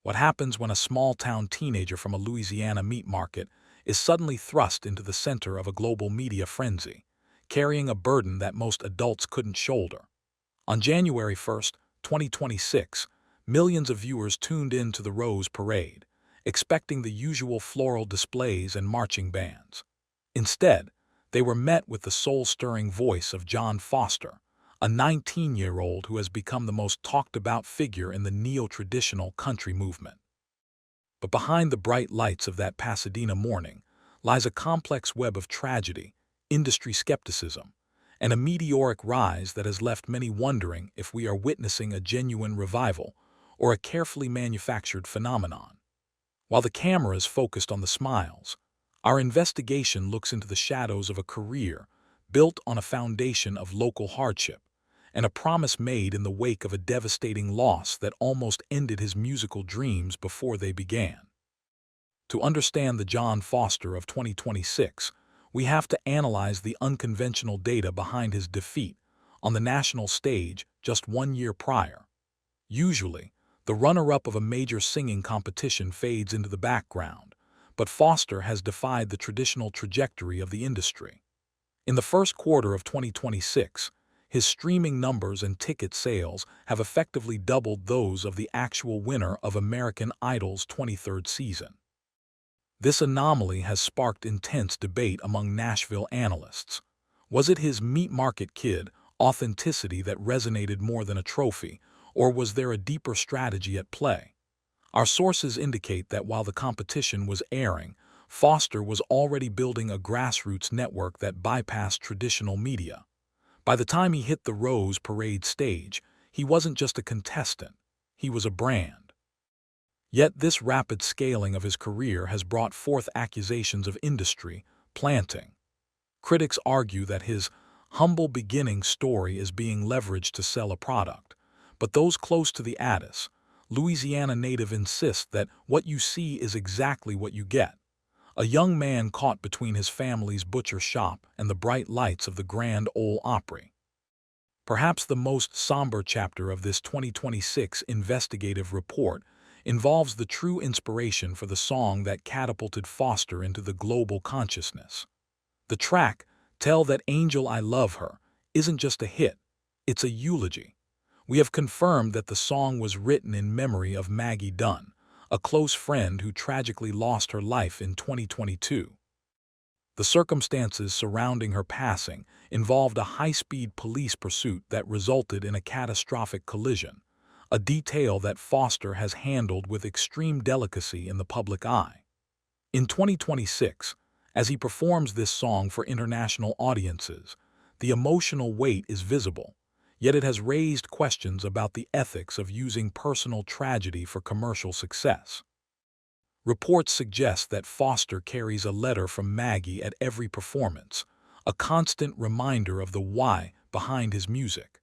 What happens when a small-town teenager from a Louisiana meat market is suddenly thrust into the center of a global media frenzy, carrying a burden that most adults couldn't shoulder? On January 1st, 2026, millions of viewers tuned in to the Rose Parade, expecting the usual floral displays and marching bands. Instead, they were met with the soul-stirring voice of John Foster, a 19-year-old who has become the most talked-about figure in the neo-traditional country movement. But behind the bright lights of that Pasadena morning lies a complex web of tragedy, industry skepticism, and a meteoric rise that has left many wondering if we are witnessing a genuine revival or a carefully manufactured phenomenon. While the camera is focused on the smiles, our investigation looks into the shadows of a career built on a foundation of local hardship and a promise made in the wake of a devastating loss that almost ended his musical dreams before they began. To understand the John Foster of 2026, we have to analyze the unconventional data behind his defeat on the national stage just 1 year prior. Usually, the runner-up of a major singing competition fades into the background, but Foster has defied the traditional trajectory of the industry. In the first quarter of 2026, his streaming numbers and ticket sales have effectively doubled those of the actual winner of American Idol's 23rd season. This anomaly has sparked intense debate among Nashville analysts. Was it his meat market kid authenticity that resonated more than a trophy, or was there a deeper strategy at play? Our sources indicate that while the competition was airing, Foster was already building a grassroots network that bypassed traditional media. By the time he hit the Rose Parade stage, he wasn't just a contestant, he was a brand. Yet this rapid scaling of his career has brought forth accusations of industry planting. Critics argue that his humble beginning story is being leveraged to sell a product, but those close to the Addis, Louisiana native insist that what you see is exactly what you get. A young man caught between his family's butcher shop and the bright lights of the Grand Ole Opry. Perhaps the most somber chapter of this 2026 investigative report involves the true inspiration for the song that catapulted Foster into the global consciousness. The track, "Tell That Angel I Love Her," isn't just a hit, it's a eulogy. We have confirmed that the song was written in memory of Maggie Dunn, a close friend who tragically lost her life in 2022. The circumstances surrounding her passing involved a high-speed police pursuit that resulted in a catastrophic collision, a detail that Foster has handled with extreme delicacy in the public eye. In 2026, as he performs this song for international audiences, the emotional weight is visible, yet it has raised questions about the ethics of using personal tragedy for commercial success. Reports suggest that Foster carries a letter from Maggie at every performance, a constant reminder of the why behind his music.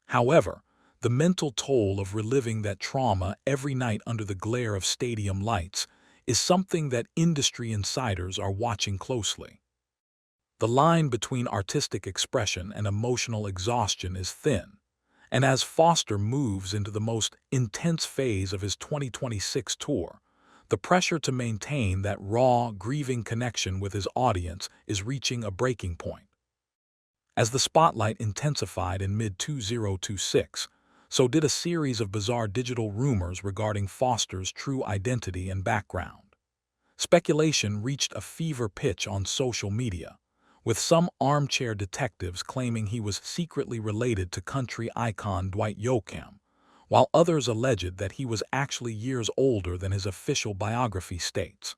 However, the mental toll of reliving that trauma every night under the glare of stadium lights is something that industry insiders are watching closely. The line between artistic expression and emotional exhaustion is thin, and as Foster moves into the most intense phase of his 2026 tour, the pressure to maintain that raw, grieving connection with his audience is reaching a breaking point. As the spotlight intensified in mid-2026, so did a series of bizarre digital rumors regarding Foster's true identity and background. Speculation reached a fever pitch on social media, with some armchair detectives claiming he was secretly related to country icon Dwight Yoakam, while others alleged that he was actually years older than his official biography states.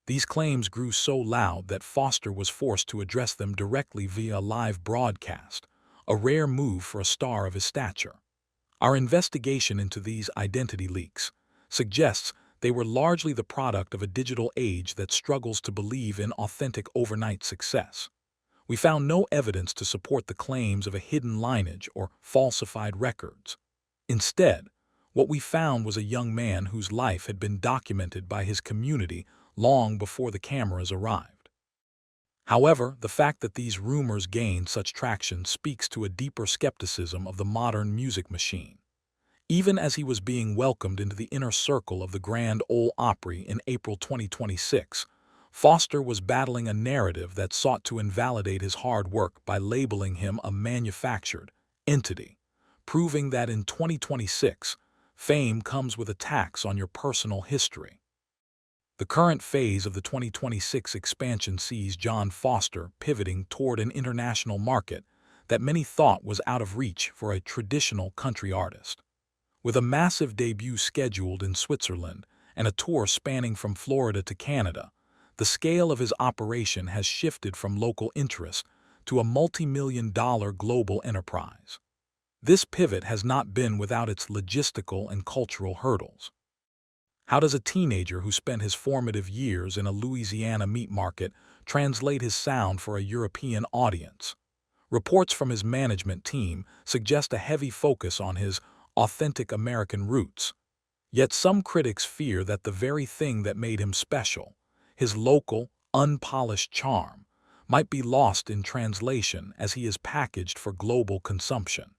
These claims grew so loud that Foster was forced to address them directly via a live broadcast, a rare move for a star of his stature. Our investigation into these identity leaks suggests they were largely the product of a digital age that struggles to believe in authentic overnight success. We found no evidence to support the claims of a hidden lineage or falsified records. Instead, what we found was a young man whose life had been documented by his community long before the cameras arrived. However, the fact that these rumors gained such traction speaks to a deeper skepticism of the modern music machine. Even as he was being welcomed into the inner circle of the Grand Ole Opry in April 2026, Foster was battling a narrative that sought to invalidate his hard work by labeling him a manufactured entity, proving that in 2026, fame comes with a tax on your personal history. The current phase of the 2026 expansion sees John Foster pivoting toward an international market that many thought was out of reach for a traditional country artist. With a massive debut scheduled in Switzerland and a tour spanning from Florida to Canada, the scale of his operation has shifted from local interest to a multi-million-dollar global enterprise. This pivot has not been without its logistical and cultural hurdles. How does a teenager who spent his formative years in a Louisiana meat market translate his sound for a European audience? Reports from his management team suggest a heavy focus on his authentic American roots. Yet some critics fear that the very thing that made him special, his local, unpolished charm, might be lost in translation as he is packaged for global consumption.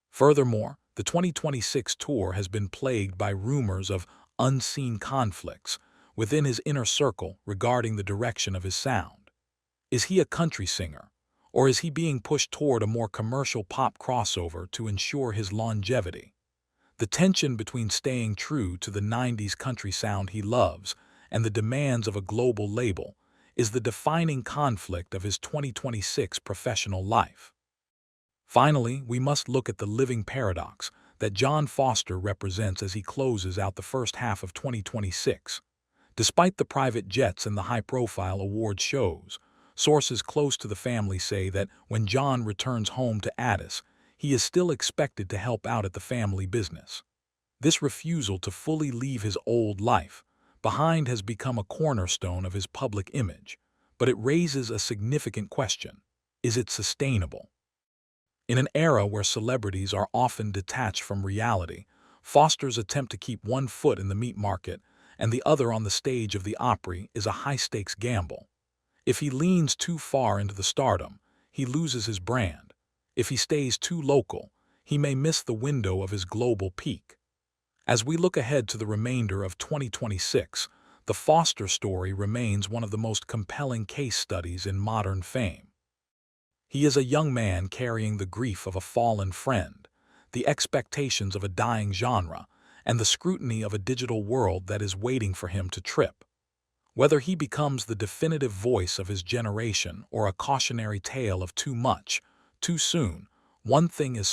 Furthermore, the 2026 tour has been plagued by rumors of unseen conflicts within his inner circle regarding the direction of his sound. Is he a country singer, or is he being pushed toward a more commercial pop crossover to ensure his longevity? The tension between staying true to the 90s country sound he loves and the demands of a global label is the defining conflict of his 2026 professional life. Finally, we must look at the living paradox that John Foster represents as he closes out the first half of 2026. Despite the private jets and the high-profile award shows, sources close to the family say that when John returns home to Addis, he is still expected to help out at the family business. This refusal to fully leave his old life behind has become a cornerstone of his public image, but it raises a significant question: is it sustainable? In an era where celebrities are often detached from reality, Foster's attempt to keep one foot in the meat market and the other on the stage of the Opry is a high-stakes gamble. If he leans too far into the stardom, he loses his brand. If he stays too local, he may miss the window of his global peak. As we look ahead to the remainder of 2026, the Foster story remains one of the most compelling case studies in modern fame. He is a young man carrying the grief of a fallen friend, the expectations of a dying genre, and the scrutiny of a digital world that is waiting for him to trip. Whether he becomes the definitive voice of his generation or a cautionary tale of too much, too soon, one thing is